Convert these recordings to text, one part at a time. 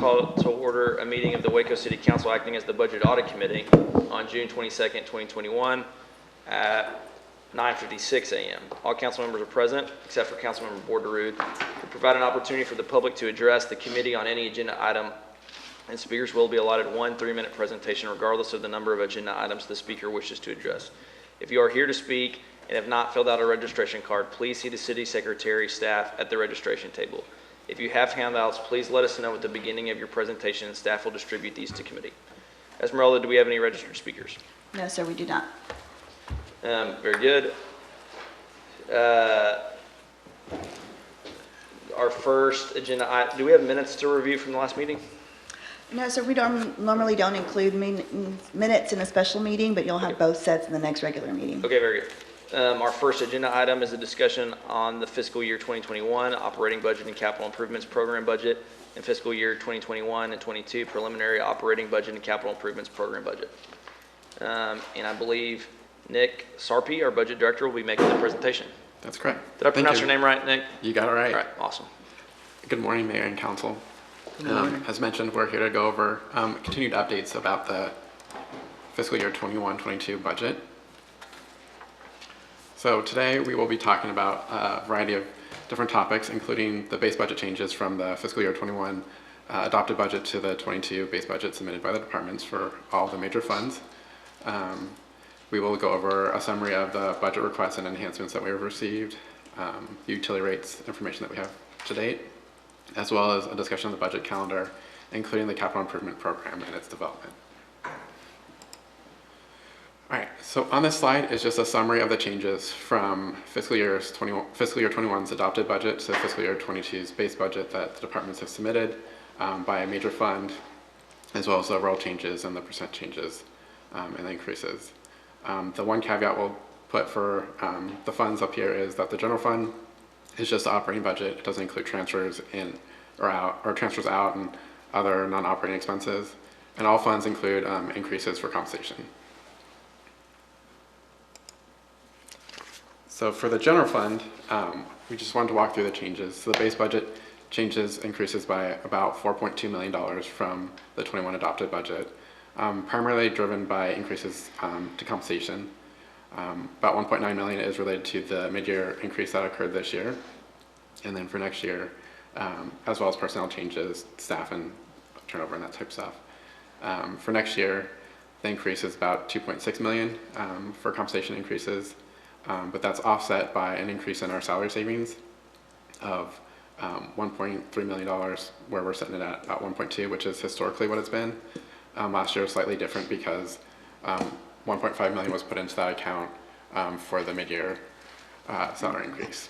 call to order a meeting of the Waco City Council acting as the Budget Audit Committee on June 22nd, 2021 at 9:56 a.m. All council members are present except for Councilmember Borderoud. To provide an opportunity for the public to address the committee on any agenda item, and speakers will be allotted one 3-minute presentation regardless of the number of agenda items the speaker wishes to address. If you are here to speak and have not filled out a registration card, please see the city secretary staff at the registration table. If you have handouts, please let us know at the beginning of your presentation and staff will distribute these to committee. Esmeralda, do we have any registered speakers? No, sir, we do not. Very good. Our first agenda item, do we have minutes to review from the last meeting? No, sir, we normally don't include minutes in a special meeting, but you'll have both sets in the next regular meeting. Okay, very good. Our first agenda item is a discussion on the fiscal year 2021 operating budget and capital improvements program budget and fiscal year 2021 and 22 preliminary operating budget and capital improvements program budget. And I believe Nick Sarpy, our budget director, will be making the presentation. That's correct. Did I pronounce your name right, Nick? You got it right. All right, awesome. Good morning, Mayor and Council. As mentioned, we're here to go over continued updates about the fiscal year 21-22 budget. So today we will be talking about a variety of different topics, including the base budget changes from the fiscal year 21 adopted budget to the 22 base budget submitted by the departments for all the major funds. We will go over a summary of the budget requests and enhancements that we have received, utility rates information that we have to date, as well as a discussion of the budget calendar, including the capital improvement program and its development. All right, so on this slide is just a summary of the changes from fiscal year 21's adopted budget to fiscal year 22's base budget that the departments have submitted by a major fund, as well as the overall changes and the percent changes and the increases. The one caveat we'll put for the funds up here is that the general fund is just the operating budget. It doesn't include transfers in or out, or transfers out and other non-operating expenses. And all funds include increases for compensation. So for the general fund, we just wanted to walk through the changes. So the base budget increases by about $4.2 million from the 21 adopted budget, primarily driven by increases to compensation. About $1.9 million is related to the mid-year increase that occurred this year. And then for next year, as well as personnel changes, staff and turnover and that type of stuff. For next year, the increase is about $2.6 million for compensation increases. But that's offset by an increase in our salary savings of $1.3 million, where we're setting it at about 1.2, which is historically what it's been. Last year was slightly different because 1.5 million was put into that account for the mid-year salary increase.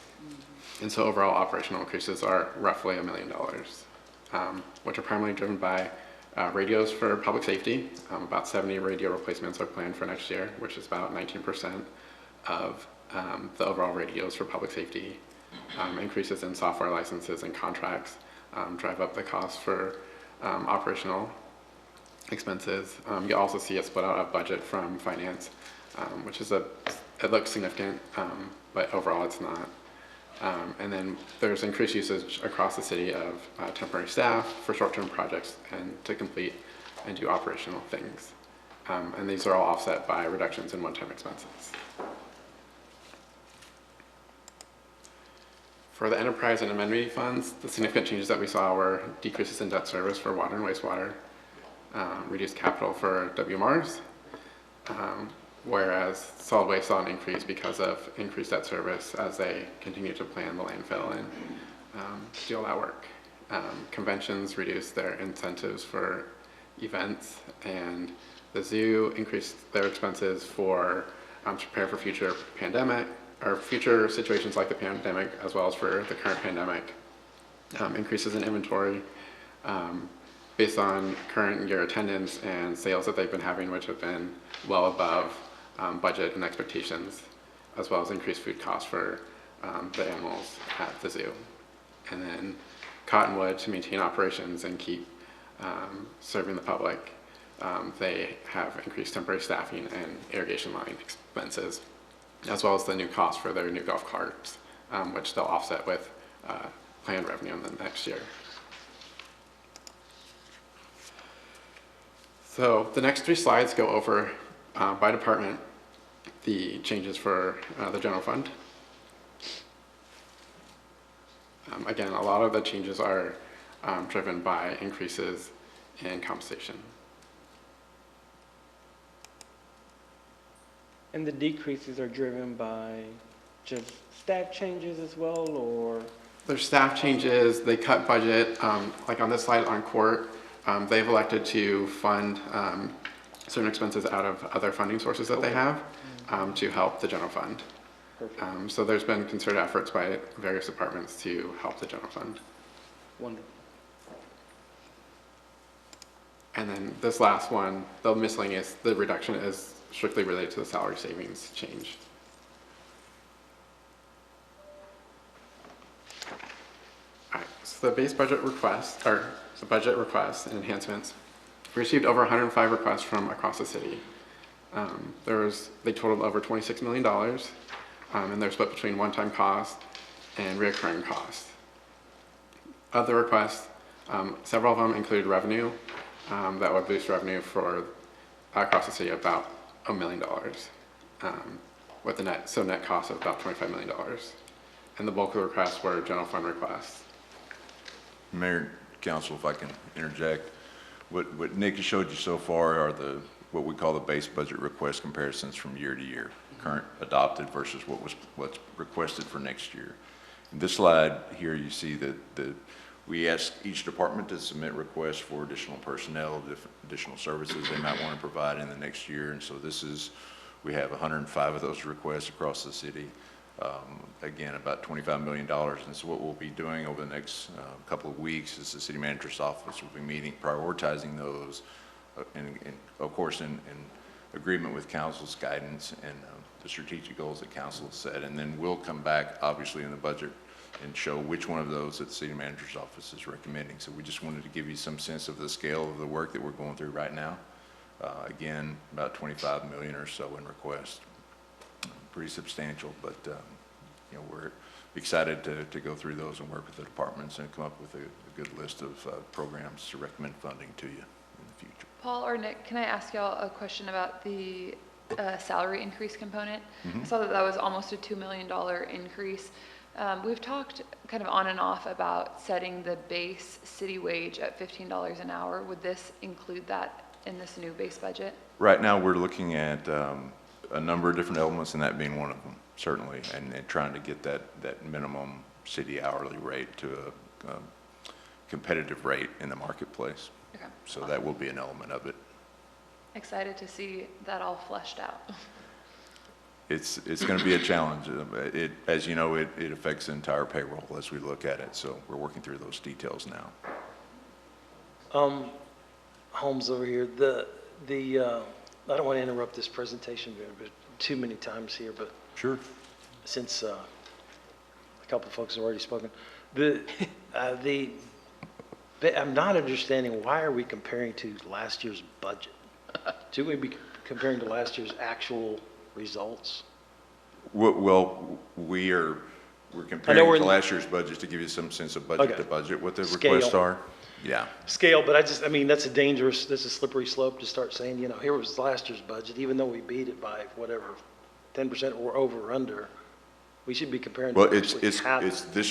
And so overall operational increases are roughly $1 million, which are primarily driven by radios for public safety. About 70 radio replacements are planned for next year, which is about 19% of the overall radios for public safety. Increases in software licenses and contracts drive up the cost for operational expenses. You also see a split out of budget from finance, which is it looks significant, but overall it's not. And then there's increased usage across the city of temporary staff for short-term projects and to complete and do operational things. And these are all offset by reductions in one-time expenses. For the enterprise and amenity funds, the significant changes that we saw were decreases in debt service for water and wastewater, reduced capital for WMRs, whereas solid waste saw an increase because of increased debt service as they continue to plan the landfill and do all that work. Conventions reduced their incentives for events, and the zoo increased their expenses for to prepare for future pandemic or future situations like the pandemic, as well as for the current pandemic. Increases in inventory based on current year attendance and sales that they've been having, which have been well above budget and expectations, as well as increased food costs for the animals at the zoo. And then cottonwood to maintain operations and keep serving the public. They have increased temporary staffing and irrigation line expenses, as well as the new cost for their new golf carts, which they'll offset with planned revenue in the next year. So the next 3 slides go over by department the changes for the general fund. Again, a lot of the changes are driven by increases in compensation. And the decreases are driven by just staff changes as well, or? There's staff changes, they cut budget, like on this slide on court, they've elected to fund certain expenses out of other funding sources that they have to help the general fund. So there's been concerted efforts by various departments to help the general fund. Wonderful. And then this last one, the miscellaneous, the reduction is strictly related to the salary savings change. All right, so the base budget request, or the budget requests and enhancements, we received over 105 requests from across the city. They totaled over $26 million, and they're split between one-time costs and recurring costs. Of the requests, several of them included revenue that would boost revenue for across the city about $1 million, with the net cost of about $25 million. And the bulk of the requests were general fund requests. Mayor, Council, if I can interject, what Nick has showed you so far are what we call the base budget request comparisons from year to year, current adopted versus what's requested for next year. In this slide here, you see that we ask each department to submit requests for additional personnel, additional services they might want to provide in the next year. And so we have 105 of those requests across the city. Again, about $25 million. And so what we'll be doing over the next couple of weeks is the city manager's office will be meeting, prioritizing those, and of course in agreement with council's guidance and the strategic goals that council has set. And then we'll come back, obviously, in the budget and show which one of those that the city manager's office is recommending. So we just wanted to give you some sense of the scale of the work that we're going through right now. Again, about 25 million or so in requests. Pretty substantial, but you know, we're excited to go through those and work with the departments and come up with a good list of programs to recommend funding to you in the future. Paul or Nick, can I ask y'all a question about the salary increase component? I saw that was almost a $2 million increase. We've talked kind of on and off about setting the base city wage at $15 an hour. Would this include that in this new base budget? Right now, we're looking at a number of different elements, and that being one of them, certainly, and trying to get that minimum city hourly rate to a competitive rate in the marketplace. Okay. So that will be an element of it. Excited to see that all fleshed out. It's going to be a challenge. As you know, it affects the entire payroll as we look at it, so we're working through those details now. Holmes over here, I don't want to interrupt this presentation but too many times here, but Sure. since a couple of folks have already spoken, I'm not understanding, why are we comparing to last year's budget? Should we be comparing to last year's actual results? Well, we're comparing to last year's budget to give you some sense of budget to budget, what the requests are. Yeah. Scale, but I mean, that's a slippery slope to start saying, you know, here was last year's budget, even though we beat it by whatever, 10% or over or under, we should be comparing. Well, it's this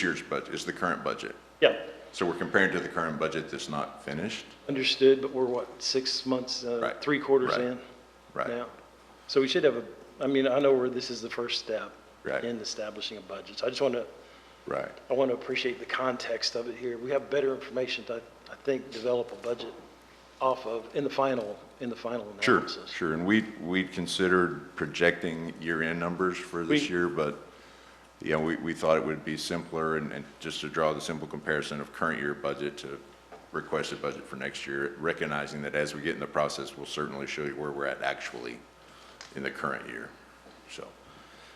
year's budget, it's the current budget. Yeah. So we're comparing to the current budget that's not finished. Understood, but we're what, 6 months, Right. 3/4 in Right. now? So we should have I mean, I know where this is the first step Right. in establishing a budget. So I just want to, Right. I want to appreciate the context of it here. We have better information to, I think, develop a budget off of in the final analysis. Sure. And we'd considered projecting year-end numbers for this year, but yeah, we thought it would be simpler and just to draw the simple comparison of current year budget to requested budget for next year, recognizing that as we get in the process, we'll certainly show you where we're at actually in the current year. So.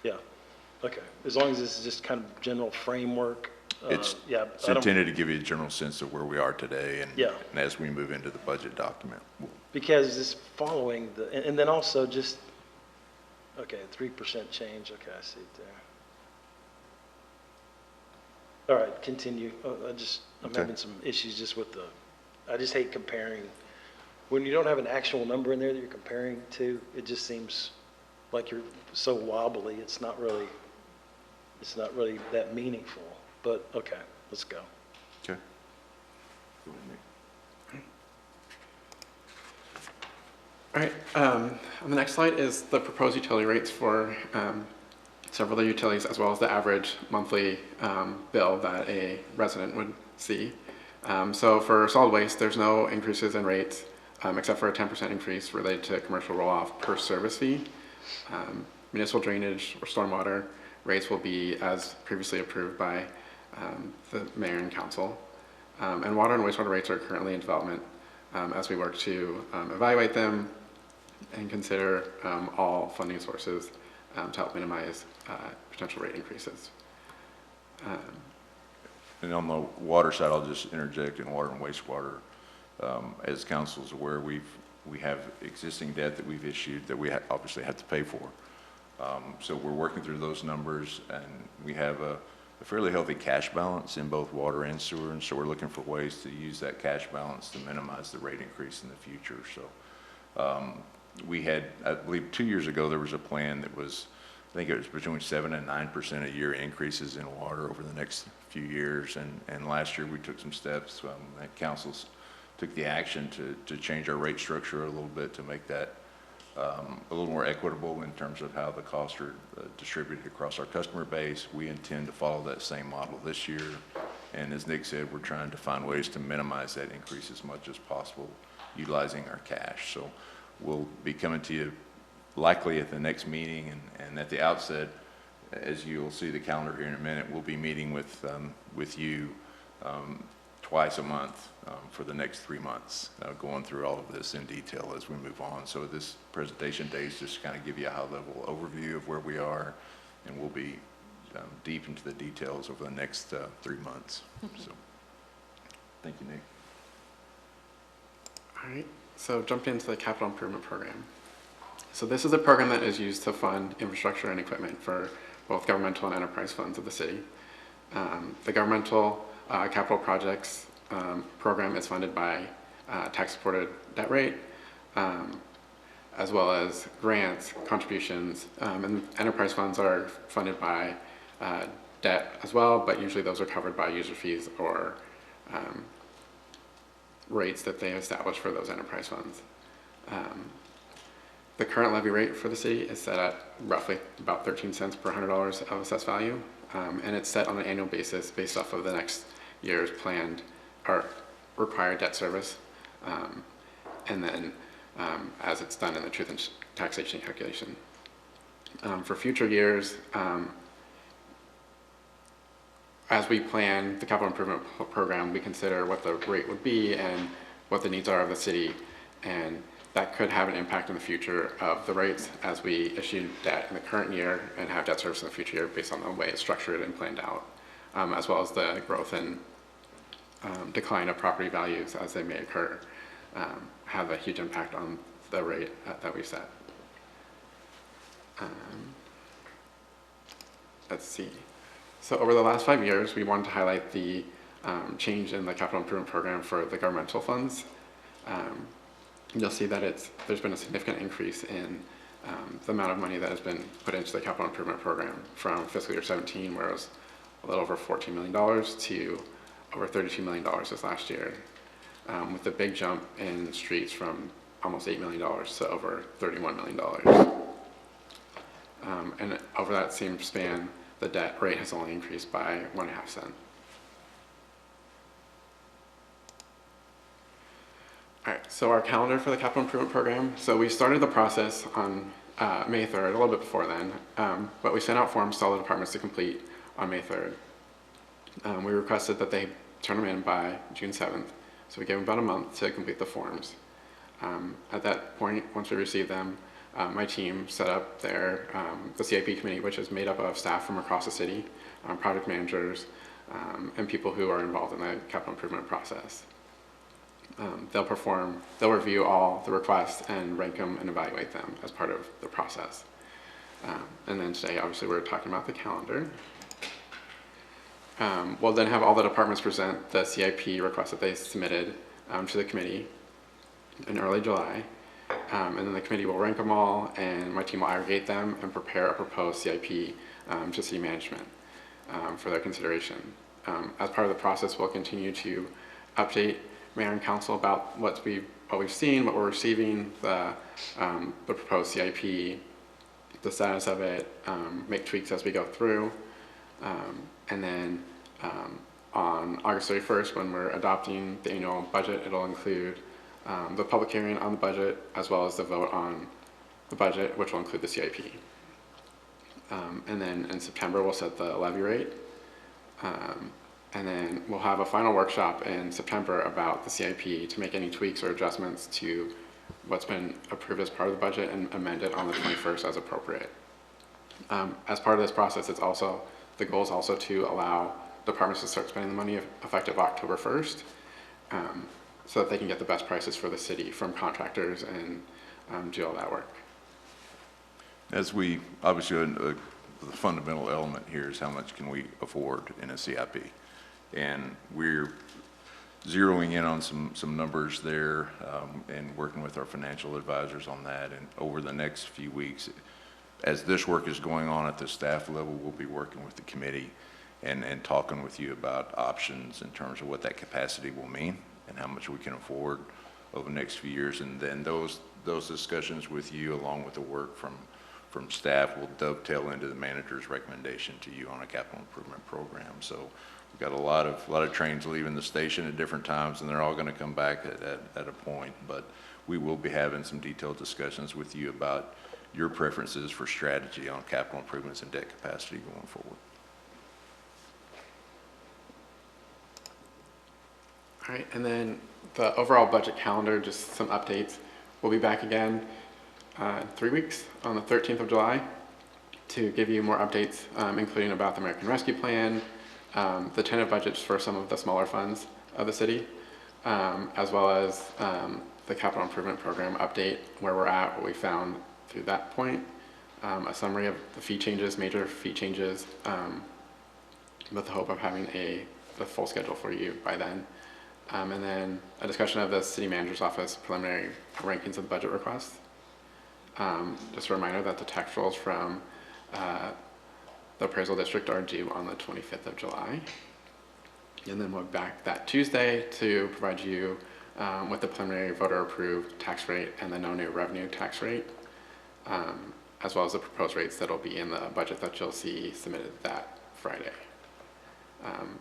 Yeah. Okay. As long as this is just kind of general framework. It's intended to give you a general sense of where we are today, and as we move into the budget document. Because this following and then also just, okay, 3% change. Okay, I see it there. All right, continue. I'm having some issues just with I just hate comparing when you don't have an actual number in there that you're comparing to, it just seems like you're so wobbly, it's not really that meaningful. But, okay, let's go. Okay. Go ahead, Nick. All right, on the next slide is the proposed utility rates for several of the utilities, as well as the average monthly bill that a resident would see. So for solid waste, there's no increases in rates, except for a 10% increase related to commercial roll-off per service fee. Municipal drainage or stormwater rates will be as previously approved by the mayor and council. And water and wastewater rates are currently in development as we work to evaluate them and consider all funding sources to help minimize potential rate increases. And on the water side, I'll just interject in water and wastewater. As council's aware, we have existing debt that we've issued that we obviously have to pay for. So we're working through those numbers, and we have a fairly healthy cash balance in both water and sewer, and so we're looking for ways to use that cash balance to minimize the rate increase in the future. So we had, I believe 2 years ago, there was a plan that was, I think it was between 7% and 9% a year increases in water over the next few years, and last year we took some steps that councils took the action to change our rate structure a little bit to make that a little more equitable in terms of how the costs are distributed across our customer base. We intend to follow that same model this year, and as Nick said, we're trying to find ways to minimize that increase as much as possible utilizing our cash. So we'll be coming to you likely at the next meeting, and at the outset, as you'll see the calendar here in a minute, we'll be meeting with you twice a month for the next 3 months, going through all of this in detail as we move on. So this presentation day is just kind of give you a high-level overview of where we are, and we'll be deep into the details over the next 3 months. So, thank you, Nick. All right, so jumping into the capital improvement program. So this is a program that is used to fund infrastructure and equipment for both governmental and enterprise funds of the city. The governmental capital projects program is funded by tax-supported debt rate, as well as grants, contributions, and enterprise funds are funded by debt as well, but usually those are covered by user fees or rates that they establish for those enterprise funds. The current levy rate for the city is set at roughly about 13 cents per $100 of assessed value, and it's set on an annual basis based off of the next year's planned or required debt service, and then as it's done in the truth and taxation calculation. For future years, as we plan the capital improvement program, we consider what the rate would be and what the needs are of the city, and that could have an impact in the future of the rates as we issue debt in the current year and have debt service in the future year based on the way it's structured and planned out, as well as the growth and decline of property values as they may occur, have a huge impact on the rate that we set. Let's see. So over the last 5 years, we wanted to highlight the change in the capital improvement program for the governmental funds. You'll see that there's been a significant increase in the amount of money that has been put into the capital improvement program from fiscal year 17, where it was a little over $14 million, to over $32 million this last year, with the big jump in streets from almost $8 million to over $31 million. And over that same span, the debt rate has only increased by 1.5 cents. All right, so our calendar for the capital improvement program. So we started the process on May 3rd, a little bit before then, but we sent out forms to all the departments to complete on May 3rd. We requested that they turn them in by June 7th, so we gave them about a month to complete the forms. At that point, once we received them, my team set up the CIP committee, which is made up of staff from across the city, project managers, and people who are involved in the capital improvement process. They'll review all the requests and rank them and evaluate them as part of the process. And then today, obviously, we're talking about the calendar. We'll then have all the departments present the CIP request that they submitted to the committee. in early July. And then the committee will rank them all, and my team will aggregate them and prepare a proposed CIP to city management for their consideration. As part of the process, we'll continue to update mayor and council about what we've seen, what we're receiving, the proposed CIP, the status of it, make tweaks as we go through. And then on August 31st, when we're adopting the annual budget, it'll include the public hearing on the budget, as well as the vote on the budget, which will include the CIP. And then in September, we'll set the levy rate. And then we'll have a final workshop in September about the CIP to make any tweaks or adjustments to what's been approved as part of the budget and amend it on the 21st as appropriate. As part of this process, the goal is also to allow departments to start spending the money effective October 1st, so that they can get the best prices for the city from contractors and do all that work. As we, obviously, the fundamental element here is how much can we afford in a CIP? And we're zeroing in on some numbers there and working with our financial advisors on that. And over the next few weeks, as this work is going on at the staff level, we'll be working with the committee and talking with you about options in terms of what that capacity will mean and how much we can afford over the next few years. And then those discussions with you, along with the work from staff, will dovetail into the manager's recommendation to you on a capital improvement program. So we've got a lot of trains leaving the station at different times, and they're all going to come back at a point. But we will be having some detailed discussions with you about your preferences for strategy on capital improvements and debt capacity going forward. All right, and then the overall budget calendar, just some updates. We'll be back again in 3 weeks on the 13th of July to give you more updates, including about the American Rescue Plan, the tentative budgets for some of the smaller funds of the city, as well as the capital improvement program update, where we're at, what we found through that point, a summary of the fee changes, major fee changes, with the hope of having the full schedule for you by then. And then a discussion of the city manager's office preliminary rankings of the budget requests. Just a reminder that the tax rolls from the appraisal district are due on the 25th of July. And then we'll be back that Tuesday to provide you with the preliminary voter approved tax rate and the no new revenue tax rate, as well as the proposed rates that'll be in the budget that you'll see submitted that Friday.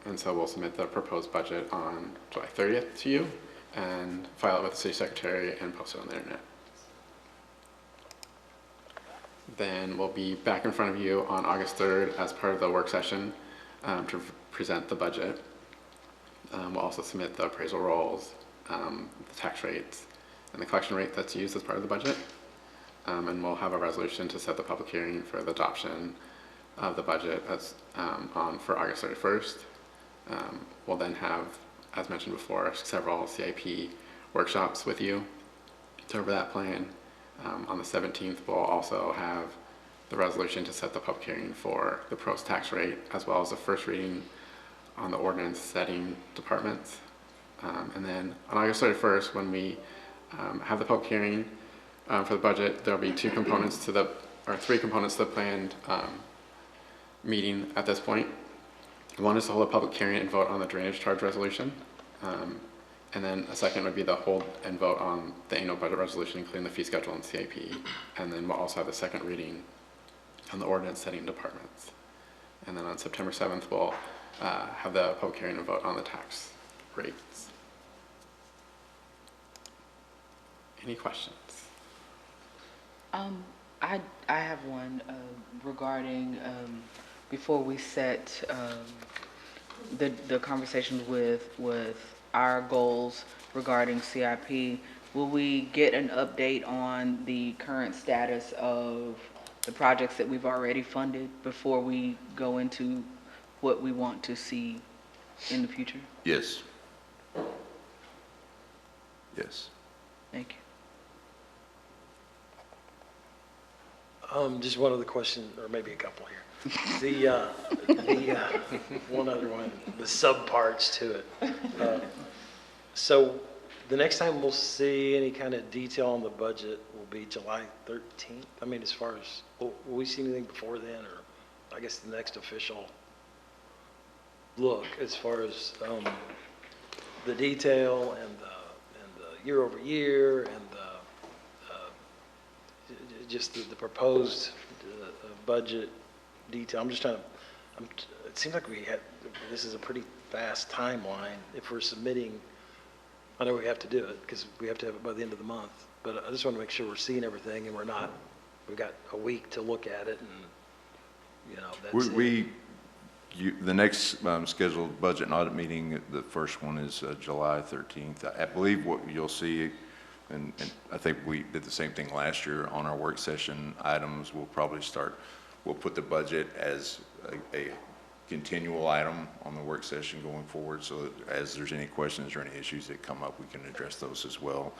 And so we'll submit the proposed budget on July 30th to you and file it with the city secretary and post it on the internet. Then we'll be back in front of you on August 3rd as part of the work session to present the budget. We'll also submit the appraisal rolls, the tax rates, and the collection rate that's used as part of the budget. And we'll have a resolution to set the public hearing for the adoption of the budget that's for August 31st. We'll then have, as mentioned before, several CIP workshops with you to over that plan. On the 17th, we'll also have the resolution to set the public hearing for the proposed tax rate, as well as the first reading on the ordinance setting departments. And then on August 31st, when we have the public hearing for the budget, there'll be three components to the planned meeting at this point. One is to hold a public hearing and vote on the drainage charge resolution. And then a second would be the hold and vote on the annual budget resolution, including the fee schedule and CIP. And then we'll also have the second reading on the ordinance setting departments. And then on September 7th, we'll have the public hearing and vote on the tax rates. Any questions? I have one regarding before we set the conversation with our goals regarding CIP. Will we get an update on the current status of the projects that we've already funded before we go into what we want to see in the future? Yes. Yes. Thank you. Just one other question, or maybe a couple here. One other one, the subparts to it. So the next time we'll see any kind of detail on the budget will be July 13th. I mean, as far as, will we see anything before then, or I guess the next official look as far as the detail and the year over year and just the proposed budget detail. I'm just trying to, it seems like this is a pretty fast timeline if we're submitting. I know we have to do it because we have to have it by the end of the month, but I just want to make sure we're seeing everything and we've got a week to look at it and, that's it. The next scheduled budget and audit meeting, the first one is July 13th. I believe what you'll see, and I think we did the same thing last year on our work session items, we'll put the budget as a continual item on the work session going forward, so that as there's any questions or any issues that come up, we can address those as well.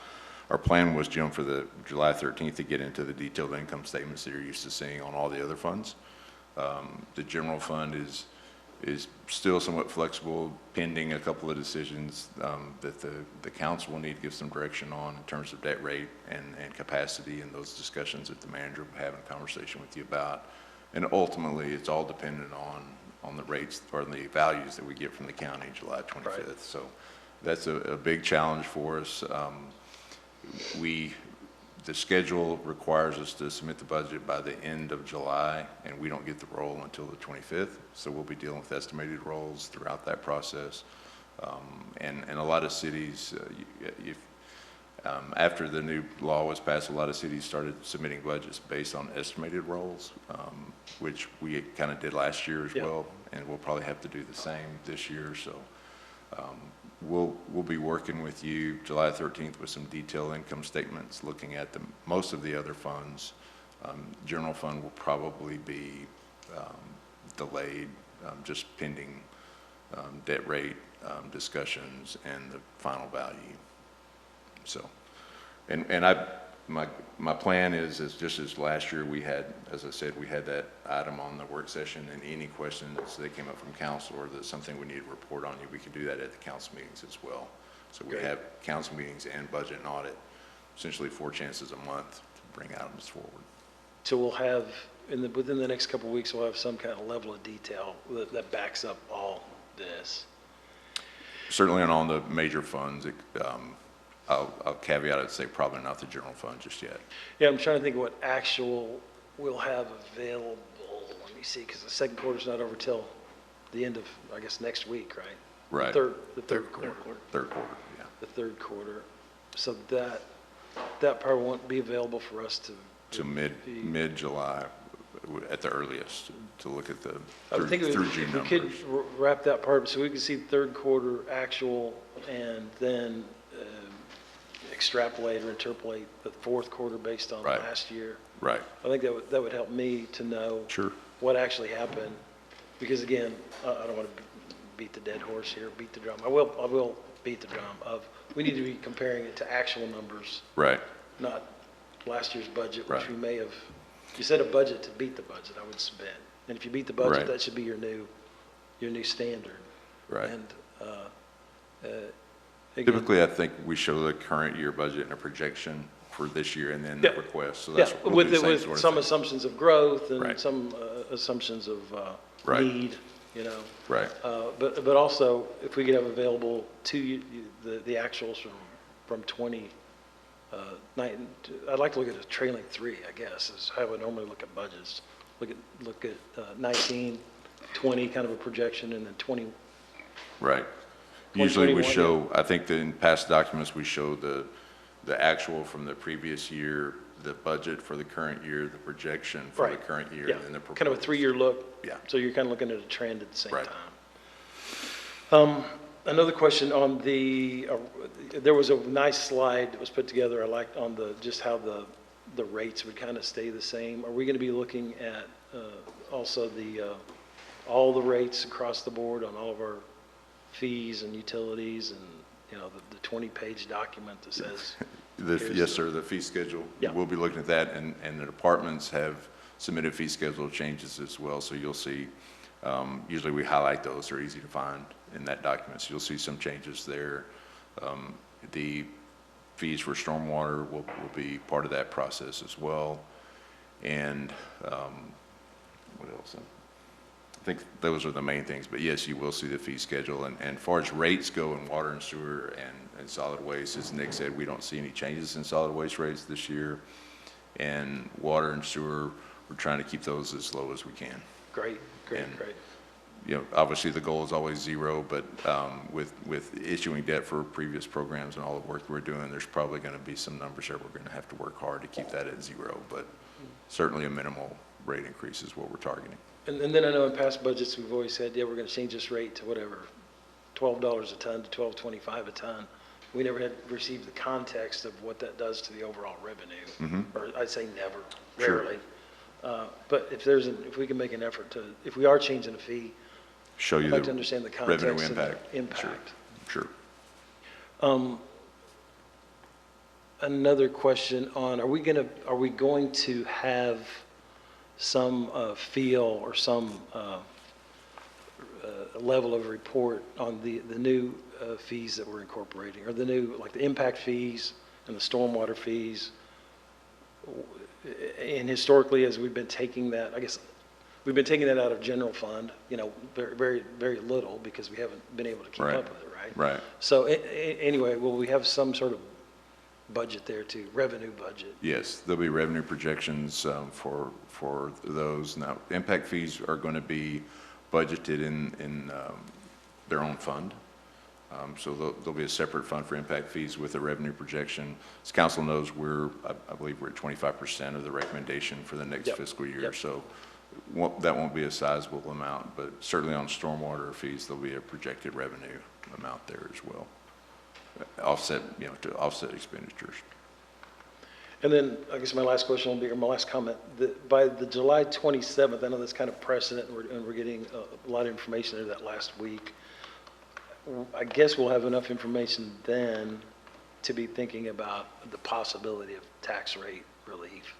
Our plan was, Jim, for the July 13th to get into the detailed income statements that you're used to seeing on all the other funds. The general fund is still somewhat flexible, pending a couple of decisions that the council will need to give some direction on in terms of debt rate and capacity, and those discussions that the manager will have a conversation with you about. And ultimately, it's all dependent on the rates or the values that we get from the county July 25th. Right. So that's a big challenge for us. The schedule requires us to submit the budget by the end of July, and we don't get the roll until the 25th. So we'll be dealing with estimated rolls throughout that process. And a lot of cities, after the new law was passed, a lot of cities started submitting budgets based on estimated rolls, which we kind of did last year as well, and we'll probably have to do the same this year. So we'll be working with you July 13th with some detailed income statements, looking at most of the other funds. General fund will probably be delayed, just pending debt rate discussions and the final value. So, my plan is just as last year we had, as I said, we had that item on the work session, and any questions that came up from council or that's something we need to report on you, we can do that at the council meetings as well. So we have council meetings and budget and audit, essentially 4 chances a month to bring items forward. So we'll have, within the next couple of weeks, we'll have some kind of level of detail that backs up all this. Certainly on the major funds, I'll caveat it and say probably not the general fund just yet. Yeah, I'm trying to think of what actual we'll have available. Let me see, because the second quarter's not over till the end of, I guess, next week, right? Right. The third quarter. Third quarter, yeah. The third quarter. So that part won't be available for us to mid-July at the earliest to look at the through June numbers. We could wrap that part up so we can see third quarter actual and then extrapolate or interpolate the fourth quarter based on last year. Right. I think that would help me to know what actually happened, because again, I don't want to beat the dead horse here, beat the drum. I will beat the drum of we need to be comparing it to actual numbers, right? Not last year's budget, which we may have. You set a budget to beat the budget, I would submit, and if you beat the budget, that should be your new standard. Right. And again, typically, I think we show the current year budget and a projection for this year, and then the request. So that's what we'll do, with some assumptions of growth and some assumptions of need. You know. Right. But also, if we could have available the actuals from 20. I'd like to look at a trailing 3, I guess, is how I would normally look at budgets. Look at 19, 20, kind of a projection, and then 20. Right. Usually we show, I think that in past documents, we show the actual from the previous year, the budget for the current year, the projection for the current year, and then the proposed. Kind of a 3-year look. Yeah. So you're kind of looking at a trend at the same time. Another question on there was a nice slide that was put together. I liked on just how the rates would kind of stay the same. Are we going to be looking at also all the rates across the board on all of our fees and utilities, and the 20-page document that says yes, sir, the fee schedule. We'll be looking at that, and the departments have submitted fee schedule changes as well, so you'll see usually we highlight those. They're easy to find in that document, so you'll see some changes there. the fees for stormwater will be part of that process as well. And what else? I think those are the main things, but yes, you will see the fee schedule. And as far as rates go in water and sewer and solid waste, as Nick said, we don't see any changes in solid waste rates this year. And water and sewer, we're trying to keep those as low as we can. Great. And, you know, obviously the goal is always zero, but with issuing debt for previous programs and all the work we're doing, there's probably going to be some numbers there we're going to have to work hard to keep that at zero, but certainly a minimal rate increase is what we're targeting. And then I know in past budgets, we've always said, yeah, we're going to change this rate to whatever, $12 a ton to $12.25 a ton. We never had received the context of what that does to the overall revenue, or I'd say never, Sure. rarely. But if we can make an effort to, if we are changing a fee, Show you I'd like to the understand the context revenue of the impact. Sure. Another question on, are we going to have some feel or some level of report on the new fees that we're incorporating, or the new, like the impact fees and the stormwater fees? And historically, as we've been taking that, I guess, we've been taking that out of general fund, you know, very, very, very little, because we haven't been able to keep Right. up with it, right? Right. So anyway, will we have some sort of budget there too, revenue budget? Yes, there'll be revenue projections for those. Now, impact fees are going to be budgeted in their own fund. So there'll be a separate fund for impact fees with a revenue projection. As council knows, I believe we're at 25% of the recommendation for the next Yep. fiscal year. Yep. So that won't be a sizable amount, but certainly on stormwater fees, there'll be a projected revenue amount there as well. Offset, you know, to offset expenditures. And then, I guess my last question will be, or my last comment, by the July 27th, I know that's kind of precedent, and we're getting a lot of information there that last week. I guess we'll have enough information then to be thinking about the possibility of tax rate relief.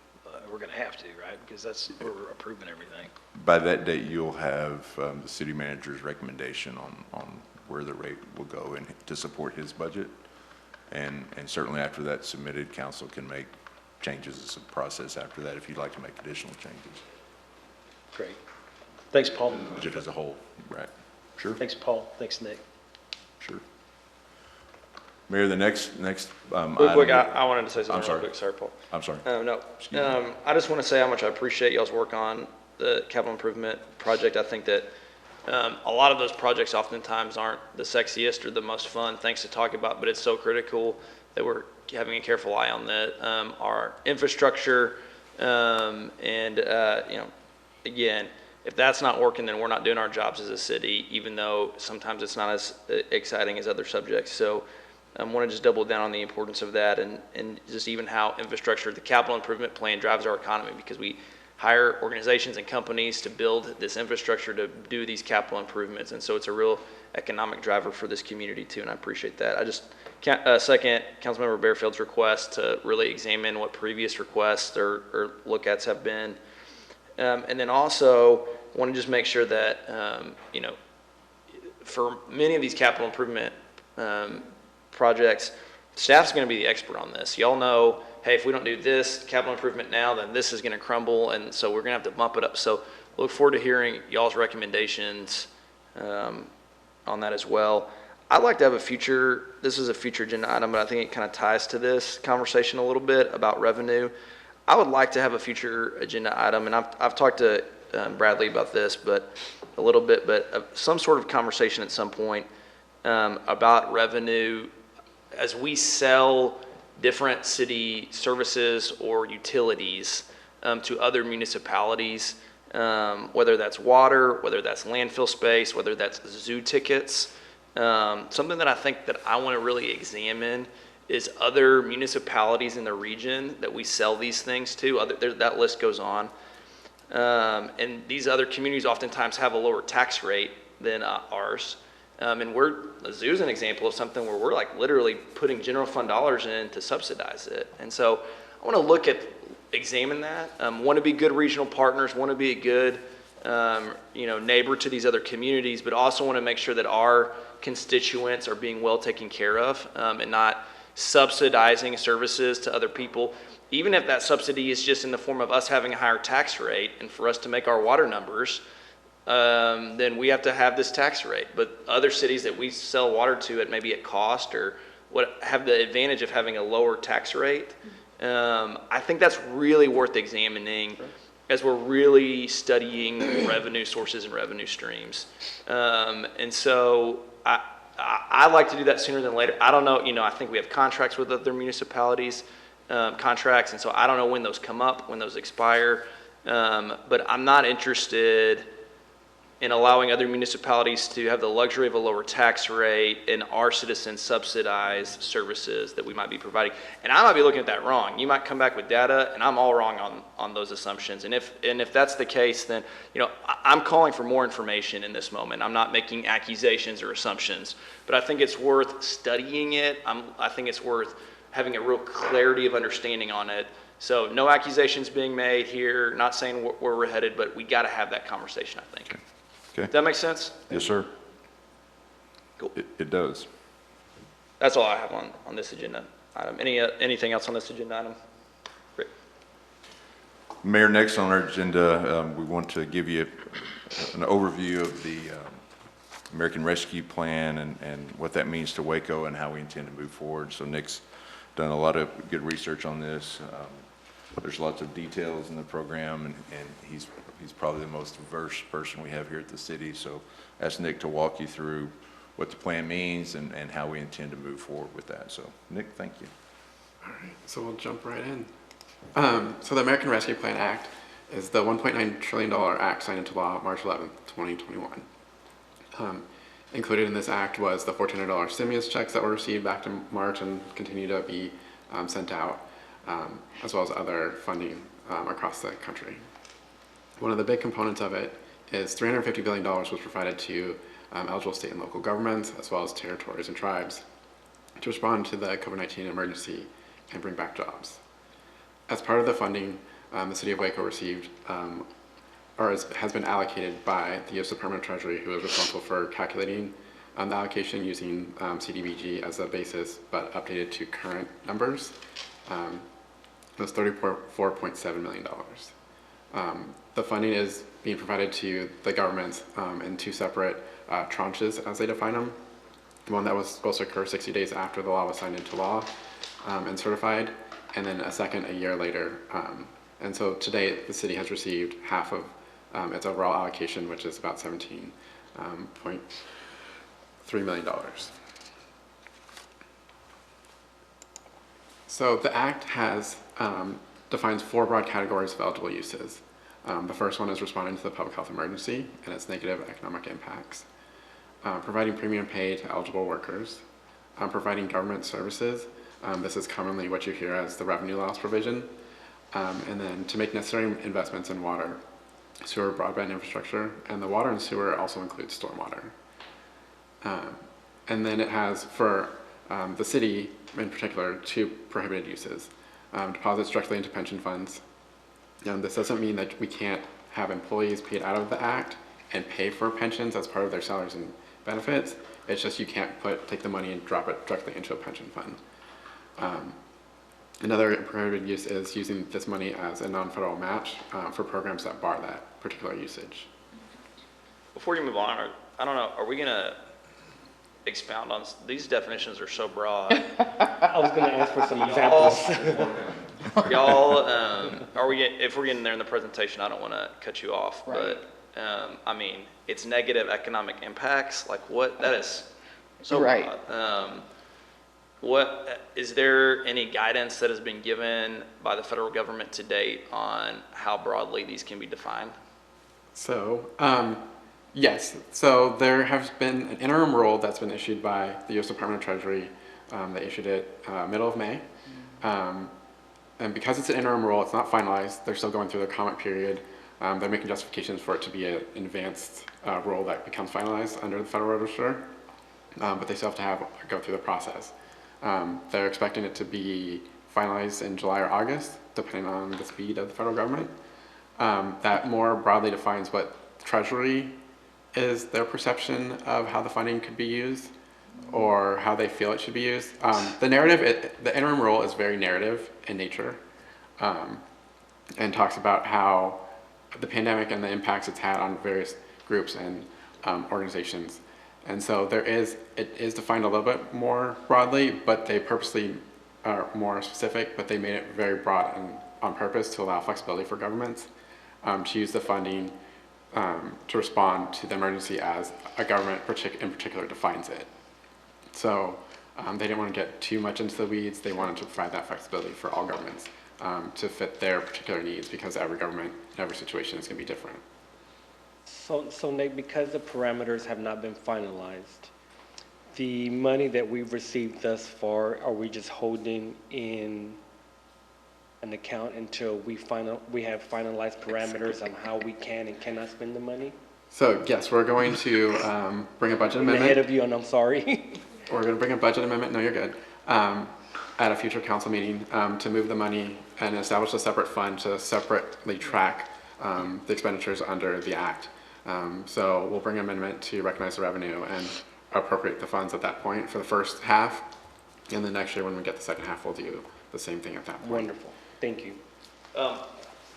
We're going to have to, right? Because that's where we're approving everything. By that date, you'll have the city manager's recommendation on where the rate will go and to support his budget. And certainly after that's submitted, council can make changes as a process after that if you'd like to make additional changes. Great. Thanks, Paul. Budget as a whole, right? Sure. Thanks, Paul. Thanks, Nick. Sure. Mayor, the next Real quick, item- I wanted to say something I'm sorry. real quick. Sorry, Paul. I'm sorry. No. Excuse me. I just want to say how much I appreciate y'all's work on the capital improvement project. I think that a lot of those projects oftentimes aren't the sexiest or the most fun things to talk about, but it's so critical that we're having a careful eye on that. Our infrastructure, and, you know, again, if that's not working, then we're not doing our jobs as a city, even though sometimes it's not as exciting as other subjects. So I want to just double down on the importance of that, and just even how infrastructure, the capital improvement plan drives our economy, because we hire organizations and companies to build this infrastructure to do these capital improvements. And so it's a real economic driver for this community too, and I appreciate that. I just second Councilmember Barefield's request to really examine what previous requests or look-ats have been. And then also want to just make sure that, you know, for many of these capital improvement projects, staff's going to be the expert on this. Y'all know, hey, if we don't do this capital improvement now, then this is going to crumble, and so we're going to have to bump it up. So look forward to hearing y'all's recommendations on that as well. I'd like to have this is a future agenda item, but I think it kind of ties to this conversation a little bit about revenue. I would like to have a future agenda item, and I've talked to Bradley about this, but a little bit, but some sort of conversation at some point about revenue as we sell different city services or utilities to other municipalities, whether that's water, whether that's landfill space, whether that's zoo tickets. Something that I think that I want to really examine is other municipalities in the region that we sell these things to. That list goes on. And these other communities oftentimes have a lower tax rate than ours. And the zoo's an example of something where we're like literally putting general fund dollars in to subsidize it. And so I want to examine that. Want to be good regional partners, want to be a good neighbor to these other communities, but also want to make sure that our constituents are being well taken care of, and not subsidizing services to other people, even if that subsidy is just in the form of us having a higher tax rate and for us to make our water numbers, then we have to have this tax rate. But other cities that we sell water to at maybe at cost or what have the advantage of having a lower tax rate, I think that's really worth examining as we're really studying revenue sources and revenue streams. And so I like to do that sooner than later. I don't know, I think we have contracts with other municipalities, contracts, and so I don't know when those come up, when those expire. But I'm not interested in allowing other municipalities to have the luxury of a lower tax rate and our citizens subsidize services that we might be providing. And I might be looking at that wrong. You might come back with data and I'm all wrong on those assumptions. And if that's the case, then, I'm calling for more information in this moment. I'm not making accusations or assumptions, but I think it's worth studying it. I think it's worth having a real clarity of understanding on it. So no accusations being made here, not saying where we're headed, but we got to have that conversation, I think. Okay. Does that make sense? Yes, sir. Cool. It does. That's all I have on this agenda item. Anything else on this agenda item? Rick? Mayor, next on our agenda, we want to give you an overview of the American Rescue Plan and what that means to Waco and how we intend to move forward. So Nick's done a lot of good research on this. There's lots of details in the program, and he's probably the most versed person we have here at the city. So ask Nick to walk you through what the plan means and how we intend to move forward with that. So Nick, thank you. All right, so we'll jump right in. So the American Rescue Plan Act is the $1.9 trillion act signed into law March 11th, 2021. Included in this act was the $1,400 stimulus checks that were received back in March and continue to be sent out, as well as other funding across the country. One of the big components of it is $350 billion was provided to eligible state and local governments, as well as territories and tribes, to respond to the COVID-19 emergency and bring back jobs. As part of the funding, the City of Waco received, has been allocated by the U.S. Department of Treasury, who is responsible for calculating the allocation using CDBG as a basis, but updated to current numbers. It was $34.7 million. The funding is being provided to the governments in two separate tranches as they define them. One that was supposed to occur 60 days after the law was signed into law and certified, and then a second a year later. And so to date, the city has received half of its overall allocation, which is about $17.3 million. So the Act defines four broad categories of eligible uses. The first one is responding to the public health emergency and its negative economic impacts. Providing premium pay to eligible workers. Providing government services. This is commonly what you hear as the revenue loss provision. And then to make necessary investments in water, sewer, broadband infrastructure, and the water and sewer also includes stormwater. And then it has, for the city in particular, two prohibited uses. Deposits directly into pension funds. This doesn't mean that we can't have employees paid out of the Act and pay for pensions as part of their salaries and benefits. It's just you can't take the money and drop it directly into a pension fund. Another prohibited use is using this money as a non-federal match for programs that bar that particular usage. Before you move on, I don't know, are we going to expound on, these definitions are so broad. I was going to ask for some examples. Y'all, if we're getting there in the presentation, I don't want to cut you off, Right. but I mean, it's negative economic impacts, like what, that is so Right. broad. What, is there any guidance that has been given by the federal government to date on how broadly these can be defined? So, yes. So there has been an interim rule that's been issued by the U.S. Department of Treasury. They issued it middle of May. And because it's an interim rule, it's not finalized. They're still going through the comment period. They're making justifications for it to be an advanced rule that becomes finalized under the Federal Register. But they still have to go through the process. They're expecting it to be finalized in July or August, depending on the speed of the federal government. That more broadly defines what Treasury is their perception of how the funding could be used. or how they feel it should be used. The narrative, the interim rule is very narrative in nature, and talks about how the pandemic and the impacts it's had on various groups and organizations. And so it is defined a little bit more broadly, but they purposely are more specific, but they made it very broad and on purpose to allow flexibility for governments to use the funding to respond to the emergency as a government in particular defines it. So they didn't want to get too much into the weeds. They wanted to provide that flexibility for all governments to fit their particular needs, because every government in every situation is going to be different. So Nate, because the parameters have not been finalized, the money that we've received thus far, are we just holding in an account until we have finalized parameters on how we can and cannot spend the money? So yes, we're going to bring a budget I'm amendment. ahead of you, and I'm sorry. We're going to bring a budget amendment, no, you're good, at a future council meeting to move the money and establish a separate fund to separately track the expenditures under the act. So we'll bring an amendment to recognize the revenue and appropriate the funds at that point for the first half. And then next year when we get the second half, we'll do the same thing at that point. Wonderful. Thank you.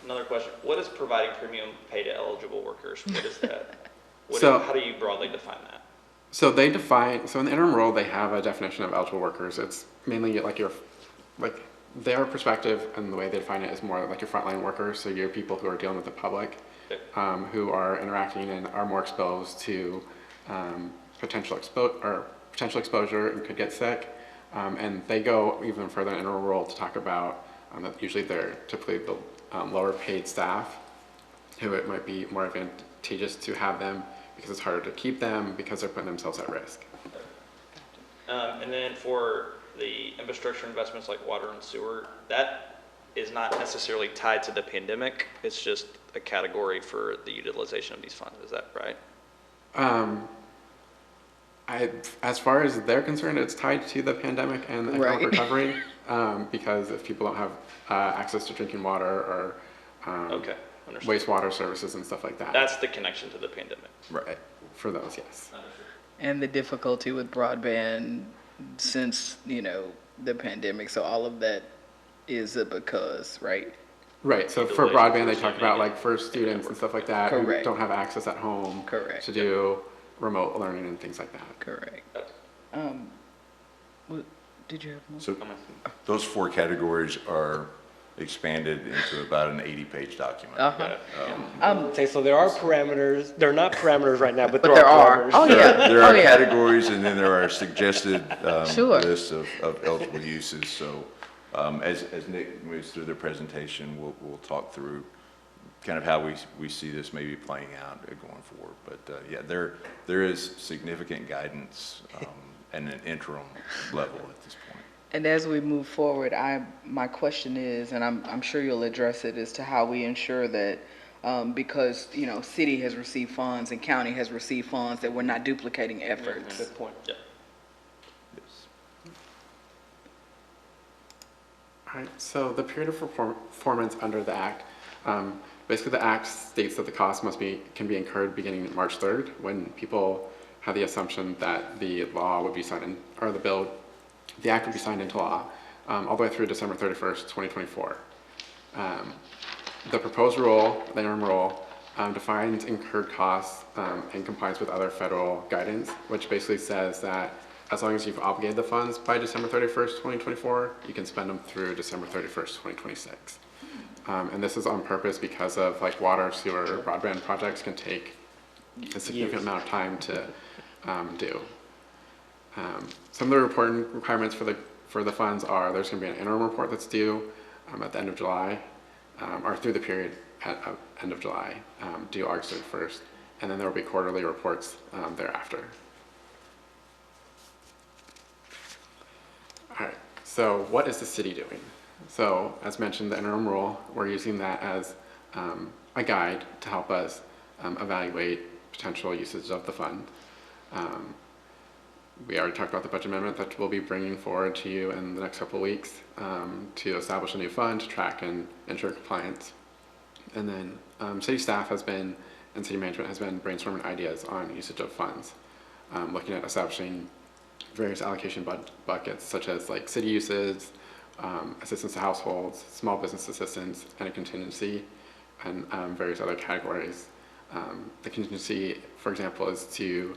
Another question. What is providing premium pay to eligible workers? What is that? How do you broadly define that? So they define, so in the interim rule, they have a definition of eligible workers. It's mainly like their perspective, and the way they define it is more like your frontline workers. So you're people who are dealing with the public, who are interacting and are more exposed to potential exposure and could get sick. And they go even further in interim rule to talk about that usually they're typically the lower paid staff, who it might be more advantageous to have them because it's harder to keep them because they're putting themselves at risk. And then for the infrastructure investments like water and sewer, that is not necessarily tied to the pandemic. It's just a category for the utilization of these funds. Is that right? As far as they're concerned, it's tied to the pandemic and economic recovery, because if people don't have access to drinking water or Okay, understood. wastewater services and stuff like that. That's the connection to the pandemic. Right. For those, yes. And the difficulty with broadband since, the pandemic. So all of that is a because, right? Right. So for broadband, they talk about like for students and stuff like that who Correct. don't have access at home Correct. to do remote learning and things like that. Correct. Did you have more? So those 4 categories are expanded into about an 80-page document. Say, so there are parameters. They're not parameters right now, but But there are. parameters. Oh, yeah. There are yeah. categories, and then there are suggested Sure. lists of eligible uses. So as Nick moves through the presentation, we'll talk through kind of how we see this maybe playing out going forward. But yeah, there is significant guidance and an interim level at this point. And as we move forward, my question is, and I'm sure you'll address it, as to how we ensure that because, city has received funds and county has received funds, that we're not duplicating efforts. Good point. Yeah. Yes. All right. So the period of performance under the Act, basically the Act states that the cost can be incurred beginning March 3rd, when people had the assumption that the law would be signed in, or the Act would be signed into law, all the way through December 31st, 2024. The proposed rule, the interim rule, defines incurred costs in compliance with other federal guidance, which basically says that as long as you've obligated the funds by December 31st, 2024, you can spend them through December 31st, 2026. And this is on purpose because of like water, sewer, broadband projects can take a significant amount of time to do. Some of the reporting requirements for the funds are there's going to be an interim report that's due at the end of July, or through the period at end of July, due August 31st, and then there will be quarterly reports thereafter. All right, so what is the city doing? So as mentioned, the interim rule, we're using that as a guide to help us evaluate potential usage of the fund. We already talked about the budget amendment that we'll be bringing forward to you in the next couple of weeks to establish a new fund to track and ensure compliance. And then city staff and city management has been brainstorming ideas on usage of funds, looking at establishing various allocation buckets, such as like city uses, assistance to households, small business assistance, and a contingency, and various other categories. The contingency, for example, is to,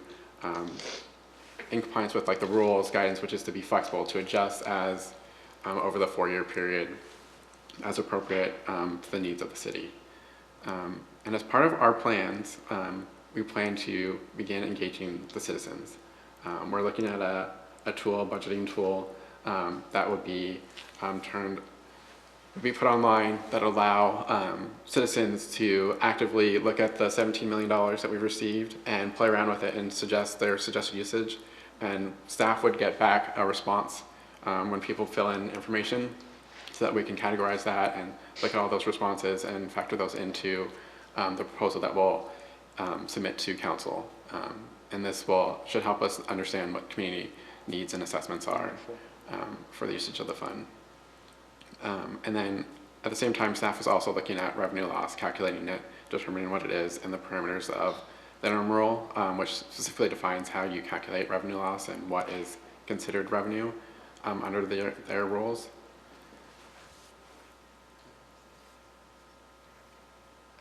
in compliance with like the rules guidance, which is to be flexible to adjust as over the 4-year period as appropriate to the needs of the city. And as part of our plans, we plan to begin engaging the citizens. We're looking at a budgeting tool that would be put online that allow citizens to actively look at the $17 million that we've received and play around with it and suggest their suggested usage. And staff would get back a response when people fill in information so that we can categorize that and look at all those responses and factor those into the proposal that we'll submit to council. And this should help us understand what community needs and assessments are for the usage of the fund. And then at the same time, staff is also looking at revenue loss, calculating it, determining what it is, and the parameters of the Interim Rule, which specifically defines how you calculate revenue loss and what is considered revenue under their rules.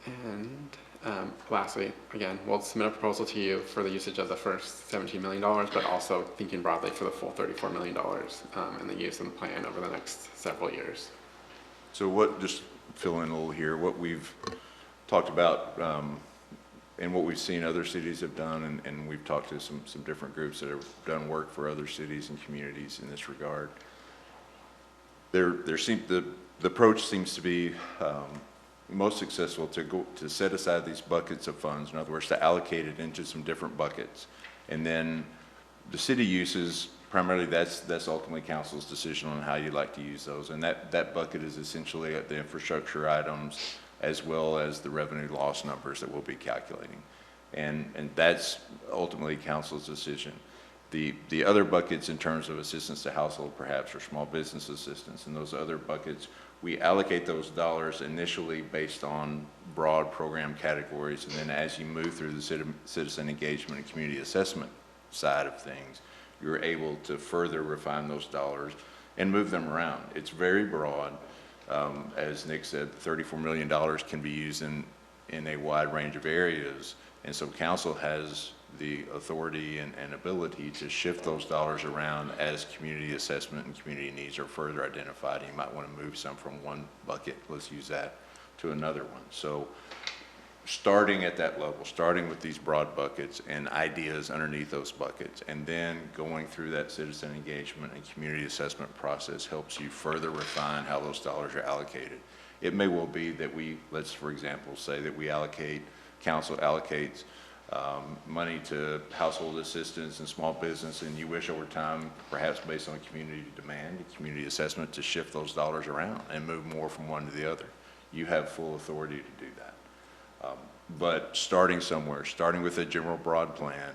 And lastly, again, we'll submit a proposal to you for the usage of the first $17 million, but also thinking broadly for the full $34 million and the use and the plan over the next several years. So just fill in a little here, what we've talked about and what we've seen other cities have done, and we've talked to some different groups that have done work for other cities and communities in this regard. The approach seems to be most successful to set aside these buckets of funds, in other words, to allocate it into some different buckets. And then the city uses, primarily that's ultimately council's decision on how you'd like to use those. And that bucket is essentially the infrastructure items as well as the revenue loss numbers that we'll be calculating. And that's ultimately council's decision. The other buckets in terms of assistance to household perhaps or small business assistance, and those other buckets, we allocate those dollars initially based on broad program categories, and then as you move through the citizen engagement and community assessment side of things, you're able to further refine those dollars and move them around. It's very broad. As Nick said, $34 million can be used in a wide range of areas, and so council has the authority and ability to shift those dollars around as community assessment and community needs are further identified. You might want to move some from one bucket, let's use that, to another one. So starting at that level, starting with these broad buckets and ideas underneath those buckets, and then going through that citizen engagement and community assessment process helps you further refine how those dollars are allocated. It may well be that let's for example say that council allocates money to household assistance and small business, and you wish over time, perhaps based on community demand and community assessment, to shift those dollars around and move more from one to the other. You have full authority to do that. But starting somewhere, starting with a general broad plan,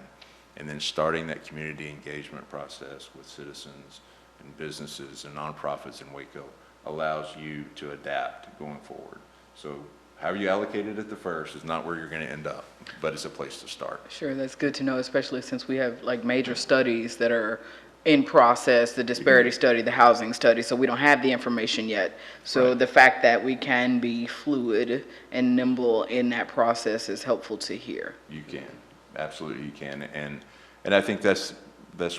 and then starting that community engagement process with citizens and businesses and nonprofits in Waco allows you to adapt going forward. So however you allocate it at the first is not where you're going to end up, but it's a place to start. Sure, that's good to know, especially since we have like major studies that are in process, the disparity study, the housing study, so we don't have the information yet. So Right. The fact that we can be fluid and nimble in that process is helpful to hear. You can, absolutely you can. And I think that's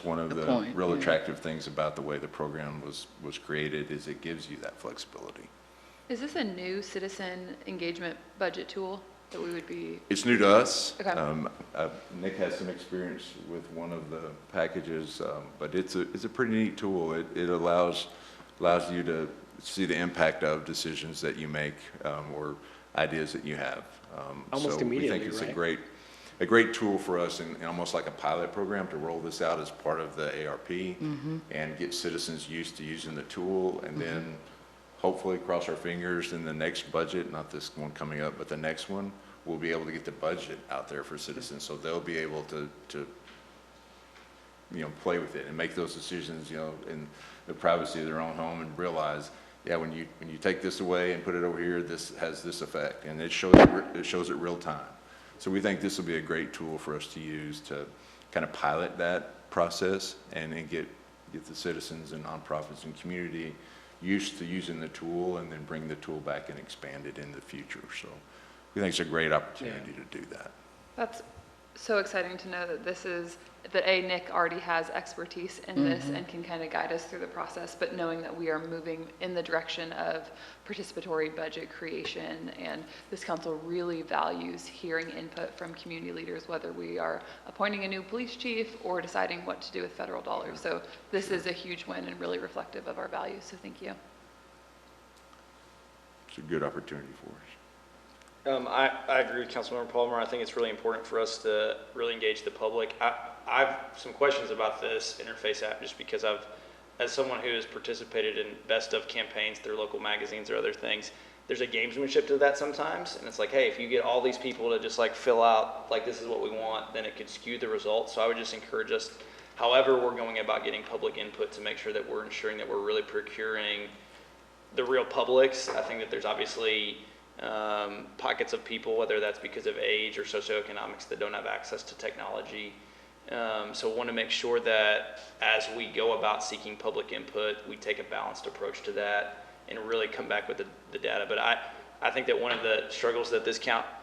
one of the point, real yeah. attractive things about the way the program was created, is it gives you that flexibility. Is this a new citizen engagement budget tool that we would be? It's new to us. Okay. Nick has some experience with one of the packages, but it's a pretty neat tool. It allows you to see the impact of decisions that you make or ideas that you have. Almost so immediately, we think it's right? a great tool for us, and almost like a pilot program to roll this out as part of the ARP and get citizens used to using the tool, and then hopefully cross our fingers in the next budget, not this one coming up, but the next one, we'll be able to get the budget out there for citizens, so they'll be able to play with it and make those decisions, in the privacy of their own home, and realize, yeah, when you take this away and put it over here, this has this effect, and it shows it real time. So we think this will be a great tool for us to use to kind of pilot that process and then get the citizens and nonprofits and community used to using the tool and then bring the tool back and expand it in the future. So we think it's a great opportunity to do that. That's so exciting to know that Nick already has expertise in this and can kind of guide us through the process, but knowing that we are moving in the direction of participatory budget creation, and this council really values hearing input from community leaders, whether we are appointing a new police chief or deciding what to do with federal dollars. So this is a huge win and really reflective of our values, so thank you. It's a good opportunity for us. I agree with Councilmember Palmer. I think it's really important for us to really engage the public. I have some questions about this interface app just because as someone who has participated in best of campaigns through local magazines or other things, there's a gamesmanship to that sometimes. And it's like, hey, if you get all these people to just like fill out, like this is what we want, then it could skew the results. So I would just encourage us, however we're going about getting public input, to make sure that we're ensuring that we're really procuring the real publics. I think that there's obviously pockets of people, whether that's because of age or socioeconomics, that don't have access to technology. So want to make sure that as we go about seeking public input, we take a balanced approach to that and really come back with the data. But I think that one of the struggles that this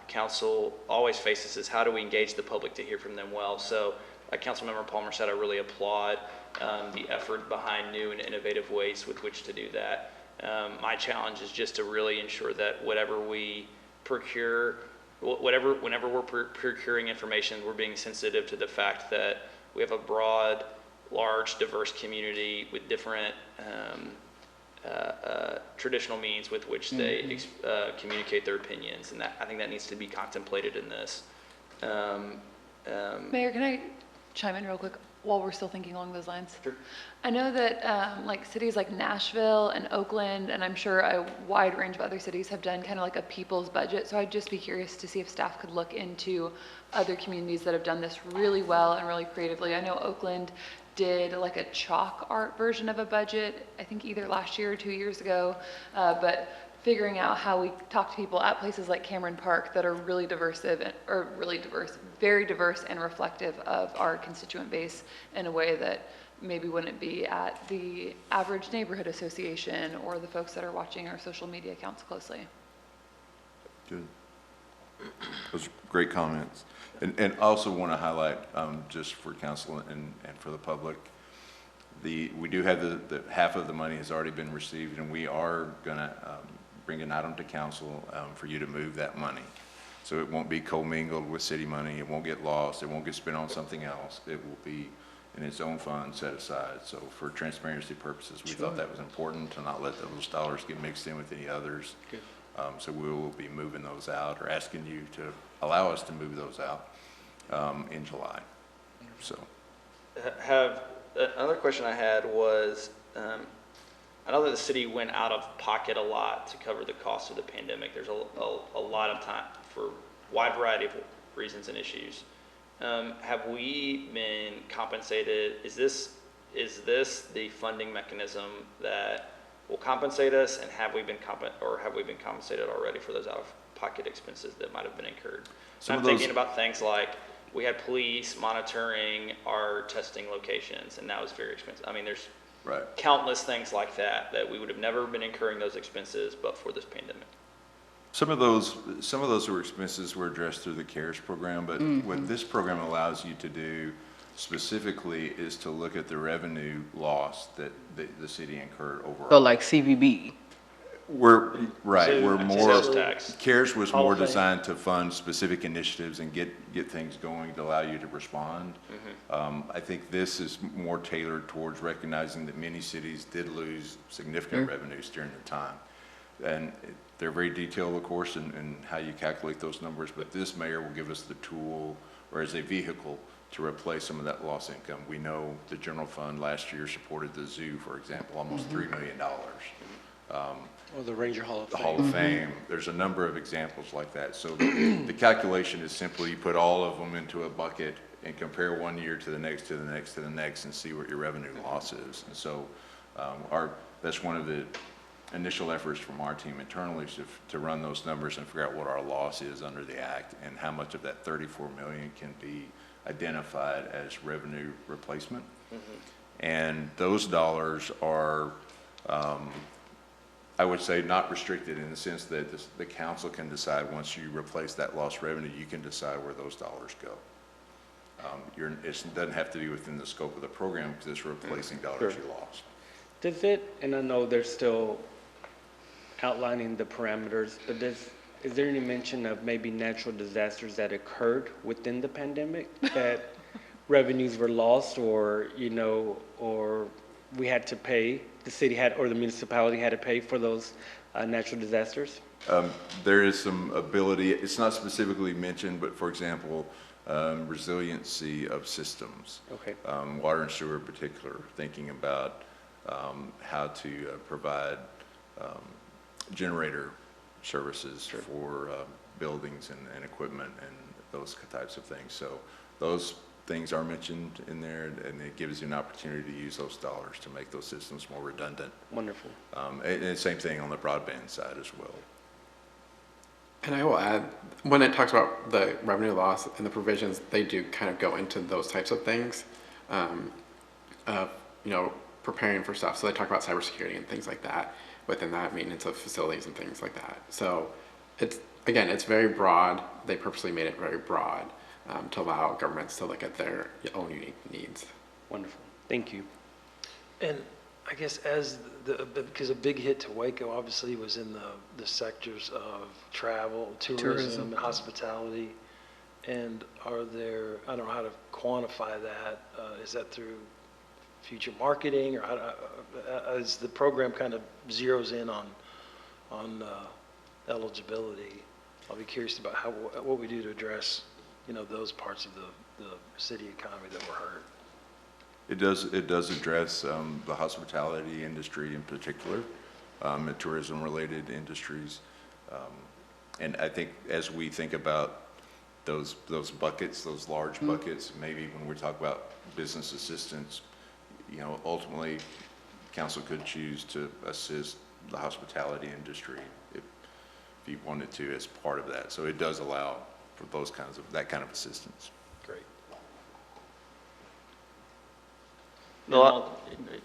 council always faces is how do we engage the public to hear from them well. So like Councilmember Palmer said, I really applaud the effort behind new and innovative ways with which to do that. My challenge is just to really ensure that whatever we procure, whenever we're procuring information, we're being sensitive to the fact that we have a broad, large, diverse community with different traditional means with which they communicate their opinions, and I think that needs to be contemplated in this. Mayor, can I chime in real quick while we're still thinking along those lines? Sure. I know that like cities like Nashville and Oakland, and I'm sure a wide range of other cities have done kind of like a people's budget. So I'd just be curious to see if staff could look into other communities that have done this really well and really creatively. I know Oakland did like a chalk art version of a budget, I think either last year or 2 years ago, but figuring out how we talk to people at places like Cameron Park that are really very diverse and reflective of our constituent base in a way that maybe wouldn't be at the average neighborhood association or the folks that are watching our social media accounts closely. Good. Those are great comments. And also want to highlight, just for council and for the public, we do have the half of the money has already been received, and we are going to bring an item to council for you to move that money. So it won't be commingled with city money. It won't get lost. It won't get spent on something else. It will be in its own fund set aside. So for transparency purposes, we thought that was important to not let those dollars get mixed in with any others. So we will be moving those out, or asking you to allow us to move those out in July. So Another question I had was, I know that the city went out of pocket a lot to cover the cost of the pandemic. There's a lot of time for a wide variety of reasons and issues. Have we been compensated? Is this the funding mechanism that will compensate us, and have we been compensated already for those out-of-pocket expenses that might have been incurred? So I'm thinking about things like we had police monitoring our testing locations, and that was very expensive. I mean, there's countless things like that we would have never been incurring those expenses but for this pandemic. some of those were expenses were addressed through the CARES program, but what this program allows you to do specifically is to look at the revenue loss that the city incurred overall. So like CVB. We're more, Sales tax. CARES was more designed to fund specific initiatives and get things going to allow you to respond. I think this is more tailored towards recognizing that many cities did lose significant revenues during the time. And they're very detailed, of course, in how you calculate those numbers, but this mayor will give us the tool, or as a vehicle, to replace some of that lost income. We know the general fund last year supported the zoo, for example, almost $3 million. Or the Ranger Hall of The Fame. Hall of Fame. There's a number of examples like that. So the calculation is simply you put all of them into a bucket and compare one year to the next, to the next, to the next, and see what your revenue loss is. And so that's one of the initial efforts from our team internally to run those numbers and figure out what our loss is under the act and how much of that $34 million can be identified as revenue replacement. And those dollars are, I would say, not restricted in the sense that the council can decide once you replace that lost revenue, you can decide where those dollars go. It doesn't have to be within the scope of the program because it's replacing dollars you lost. Does it, and I know they're still outlining the parameters, but is there any mention of maybe natural disasters that occurred within the pandemic that revenues were lost, or, you know, or we had to pay, the city had, or the municipality had to pay for those natural disasters? There is some ability, it's not specifically mentioned, but for example, resiliency of systems. Okay. Water and sewer in particular, thinking about how to provide generator services for buildings and equipment and those types of things. So those things are mentioned in there, and it gives you an opportunity to use those dollars to make those systems more redundant. Wonderful. And the same thing on the broadband side as well. And I will add, when it talks about the revenue loss and the provisions, they do kind of go into those types of things, you know, preparing for stuff. So they talk about cybersecurity and things like that within that, maintenance of facilities and things like that. So it's, again, it's very broad. They purposely made it very broad to allow governments to look at their own unique needs. Wonderful. Thank you. And I guess because a big hit to Waco obviously was in the sectors of travel, tourism, and hospitality. And are there, I don't know how to quantify that. Is that through future marketing, or as the program kind of zeroes in on eligibility? I'll be curious about what we do to address, you know, those parts of the city economy that were hurt. It does address the hospitality industry in particular, and tourism-related industries. And I think as we think about those buckets, those large buckets, maybe when we talk about business assistance, you know, ultimately, council could choose to assist the hospitality industry if you wanted to as part of that. So it does allow for that kind of assistance. Great.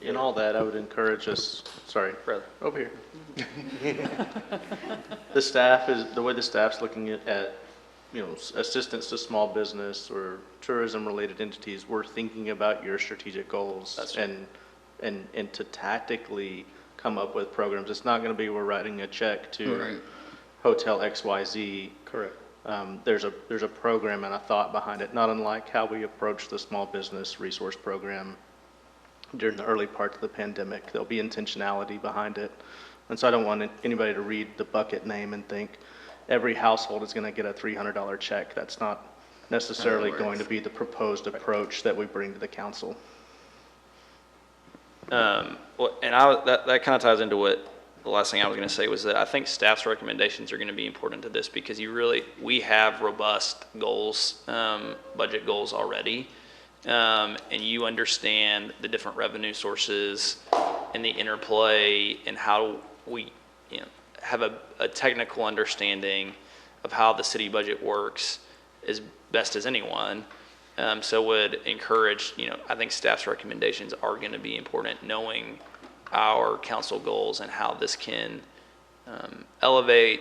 In all that, I would encourage us, sorry, Brother. over here. The way the staff's looking at, you know, assistance to small business or tourism-related entities, we're thinking about your strategic goals and to tactically come up with programs. It's not going to be we're writing a check to Hotel XYZ. Correct. There's a program and a thought behind it, not unlike how we approach the small business resource program during the early part of the pandemic. There'll be intentionality behind it. And so I don't want anybody to read the bucket name and think every household is going to get a $300 check. That's not necessarily going to be the proposed approach that we bring to the council. Well, and that kind of ties into what the last thing I was going to say was that I think staff's recommendations are going to be important to this because we have robust goals, budget goals already. And you understand the different revenue sources and the interplay and how we, you know, have a technical understanding of how the city budget works as best as anyone. So would encourage, you know, I think staff's recommendations are going to be important, knowing our council goals and how this can elevate,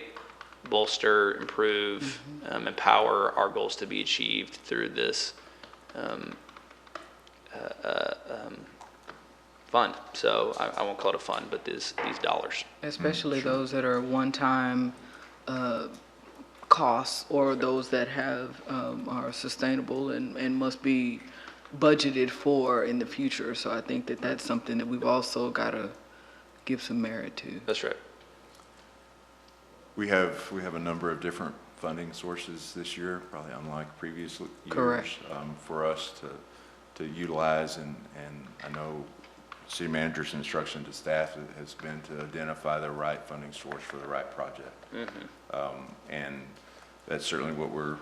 bolster, improve, empower our goals to be achieved through this fund. So I won't call it a fund, but these dollars. Especially those that are one-time costs, or those that are sustainable and must be budgeted for in the future. So I think that that's something that we've also got to give some merit to. That's right. We have a number of different funding sources this year, probably unlike previous years. Correct. For us to utilize, and I know city manager's instruction to staff has been to identify the right funding source for the right project. And that's certainly what we're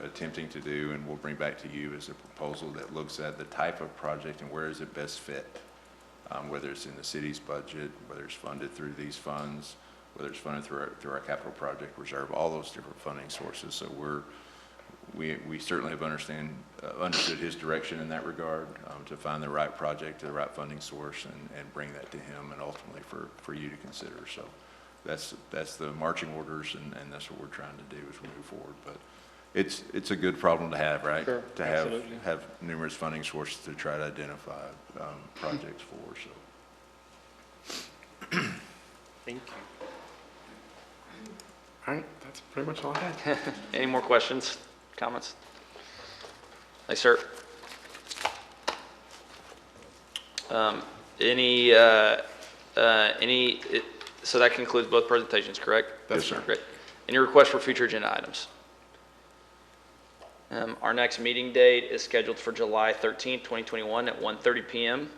attempting to do, and we'll bring back to you as a proposal that looks at the type of project and where is it best fit, whether it's in the city's budget, whether it's funded through these funds, whether it's funded through our capital project reserve, all those different funding sources. So we certainly have understood his direction in that regard, to find the right project, the right funding source, and bring that to him and ultimately for you to consider. So that's the marching orders, and that's what we're trying to do as we move forward. But it's a good problem to have, right? Sure, To absolutely. have numerous funding sources to try to identify projects for, so. Thank you. All right, that's pretty much all I had. Any more questions, comments? Yes, sir. So that concludes both presentations, correct? Yes, sir. Great. Any requests for future agenda items? Our next meeting date is scheduled for July 13th, 2021 at 1:30 PM.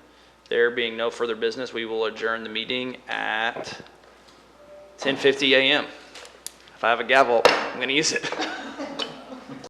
There being no further business, we will adjourn the meeting at 10:50 a.m. If I have a gavel, I'm going to use it.